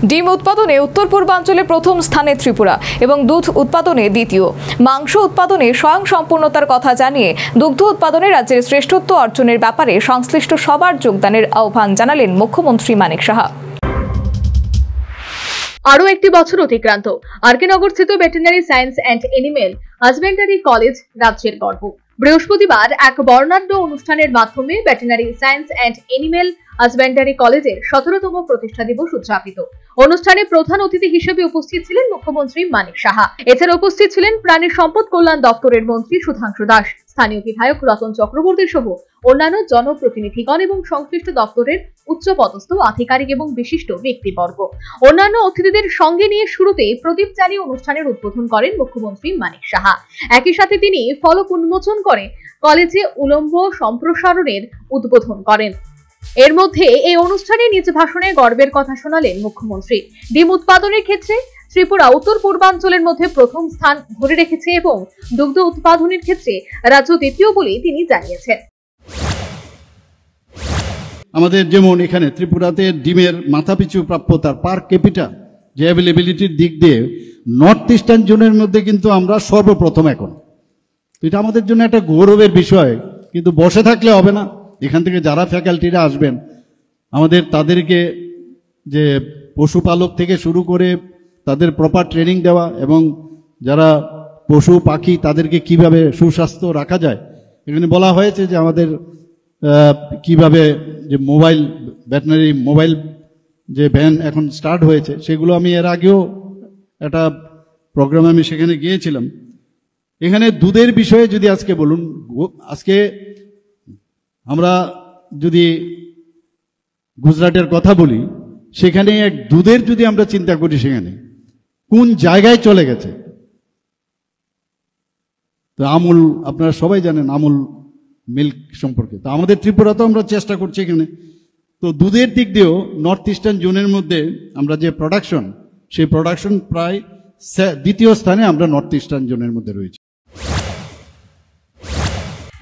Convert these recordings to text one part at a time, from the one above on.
ডিম উৎপাদনে উত্তর পূর্বাঞ্চলে প্রথম স্থানে ত্রিপুরা এবং দুধ উৎপাদনে দ্বিতীয়। মাংস উৎপাদনে স্বয়ংসম্পূর্ণতার কথা জানিয়ে দুগ্ধ উৎপাদনে রাজ্যের শ্রেষ্ঠত্ব অর্জনের ব্যাপারে সংশ্লিষ্ট সবার যোগদানের আহ্বান জানালেন মুখ্যমন্ত্রী মানিক সাহা। আরও একটি বছর অতিক্রান্ত। আরকে নগরস্থিত veterinary science and animal husbandry college রাজ্যের গর্ব। বৃহস্পতিবার এক বর্ণাঢ্য অনুষ্ঠানের মাধ্যমে veterinary science and animal husbandry কলেজের 17তম প্রতিষ্ঠা দিবস উদযাপিত। অনুষ্ঠানে প্রধান অতিথি হিসেবে উপস্থিত ছিলেন মুখ্যমন্ত্রী মানিক সাহা। এছাড়া উপস্থিত ছিলেন প্রাণী সম্পদ কল্যাণ দপ্তরের মন্ত্রী সুধাংশু দাস, স্থানীয় বিধায়ক রতন চক্রবর্তী সহ অন্যান্য জনপ্রতিনিধিগণ এবং সংশ্লিষ্ট দপ্তরের উচ্চপদস্থ আধিকারিক এবং বিশিষ্ট ব্যক্তিবর্গ। অন্যান্য অতিথিদের সঙ্গে নিয়ে শুরুতে প্রদীপ জ্বালিয়ে অনুষ্ঠানের উদ্বোধন করেন মুখ্যমন্ত্রী মানিক সাহা। একই সাথে তিনি ফলক উন্মোচন করে কলেজে উলম্ব সম্প্রসারণের উদ্বোধন করেন। এর মধ্যে এই অনুষ্ঠানে নিজ ভাষণে গর্বের কথা শোনালেন মুখ্যমন্ত্রী। ডিম উৎপাদনের ক্ষেত্রে ত্রিপুরা উত্তর পূর্বাঞ্চলের মধ্যে প্রথম স্থান ধরে রেখেছে এবং দুগ্ধ উৎপাদনের ক্ষেত্রে রাজ্য দ্বিতীয় বলে তিনি জানিয়েছেন। আমাদের যেমন এখানে ত্রিপুরাতে ডিমের মাথাপিছু প্রাপ্যতার পার ক্যাপিটা যে অ্যাভেলেবিলিটির দিক দিয়ে নর্থ ইস্টার্ন জোনের মধ্যে কিন্তু আমরা সর্বপ্রথম এখন। এটা আমাদের জন্য একটা গৌরবের বিষয়, কিন্তু বসে থাকলে হবে না। এখান থেকে যারা ফ্যাকাল্টিরা আসবেন আমাদের তাদেরকে যে পশুপালক থেকে শুরু করে তাদের প্রপার ট্রেনিং দেওয়া এবং যারা পশু পাখি তাদেরকে কিভাবে সুস্বাস্থ্য রাখা যায়। এখানে বলা হয়েছে যে আমাদের কিভাবে যে ভেটেরিনারি মোবাইল যে ভ্যান এখন স্টার্ট হয়েছে, সেগুলো আমি এর আগেও একটা প্রোগ্রামে আমি সেখানে গিয়েছিলাম। এখানে দুধের বিষয়ে যদি আজকে বলুন, আজকে আমরা যদি গুজরাটের কথা বলি, সেখানে এক দুধের যদি আমরা চিন্তা করি সেখানে কোন জায়গায় চলে গেছে। তো আমুল, আপনারা সবাই জানেন আমুল মিল্ক সম্পর্কে। তো আমাদের ত্রিপুরাতেও আমরা চেষ্টা করছি এখানে। তো দুধের দিক দিয়েও নর্থ ইস্টার্ন জোনের মধ্যে আমরা যে প্রোডাকশন, সেই প্রোডাকশন প্রায় দ্বিতীয় স্থানে আমরা নর্থ ইস্টার্ন জোনের মধ্যে রয়েছে।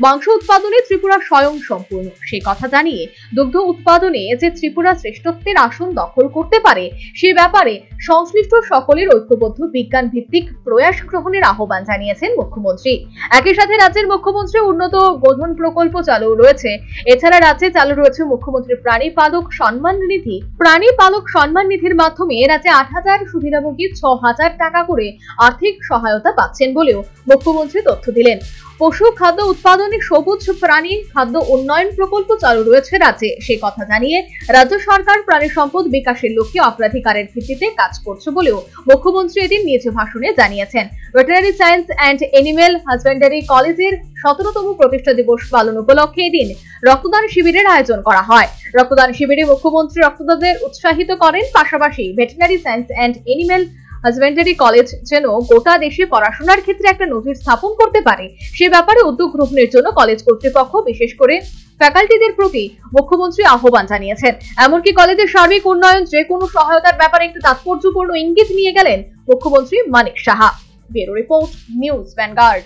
মাংস উৎপাদনে ত্রিপুরা স্বয়ং সম্পূর্ণ সে কথা জানিয়ে দুগ্ধ উৎপাদনে যে ত্রিপুরা শ্রেষ্ঠত্বের আসন দখল করতে পারে সে ব্যাপারে সংশ্লিষ্ট সকলের ঐক্যবদ্ধ বিজ্ঞান ভিত্তিক প্রয়াস গ্রহণের আহ্বান জানিয়েছেন মুখ্যমন্ত্রী। একই সাথে রাজ্যের মুখ্যমন্ত্রী উন্নত গোধন প্রকল্প চালু রয়েছে। এছাড়া রাজ্যে চালু রয়েছে মুখ্যমন্ত্রী প্রাণী পালক সম্মান নিধি। প্রাণী পালক সম্মান নিধির মাধ্যমে রাজ্যে 8,000 সুবিধাভোগী 6,000 টাকা করে আর্থিক সহায়তা পাচ্ছেন বলেও মুখ্যমন্ত্রী তথ্য দিলেন। পশু খাদ্য উৎপাদনে সবুজ প্রাণী খাদ্য উন্নয়ন প্রকল্প চালু রয়েছে রাজ্যে সে কথা জানিয়ে রাজ্য সরকার প্রাণী সম্পদ বিকাশের লক্ষ্যে অগ্রাধিকারের ভিত্তিতে কাজ করছে বলেও মুখ্যমন্ত্রী এদিন নিজ ভাষণে জানিয়েছেন। Veterinary science and animal husbandry কলেজের 17তম প্রতিষ্ঠা দিবস পালন উপলক্ষে এদিন রক্তদান শিবিরের আয়োজন করা হয়। রক্তদান শিবিরে মুখ্যমন্ত্রী রক্তদাতাদের উৎসাহিত করেন, পাশাপাশি veterinary science and animal husbandry college যেন গোটা দেশে পড়াশোনার ক্ষেত্রে একটা নজির স্থাপন করতে পারে সে ব্যাপারে উদ্যোগ গ্রহণের জন্য কলেজ কর্তৃপক্ষ বিশেষ করে ফ্যাকাল্টিদের প্রতি মুখ্যমন্ত্রী আহ্বান জানিয়েছেন। এমনকি কলেজের সার্বিক উন্নয়ন যে কোনো সহায়তার ব্যাপারে একটি তাৎপর্যপূর্ণ ইঙ্গিত নিয়ে গেলেন মুখ্যমন্ত্রী Manik Saha. Bureau report, news vanguard.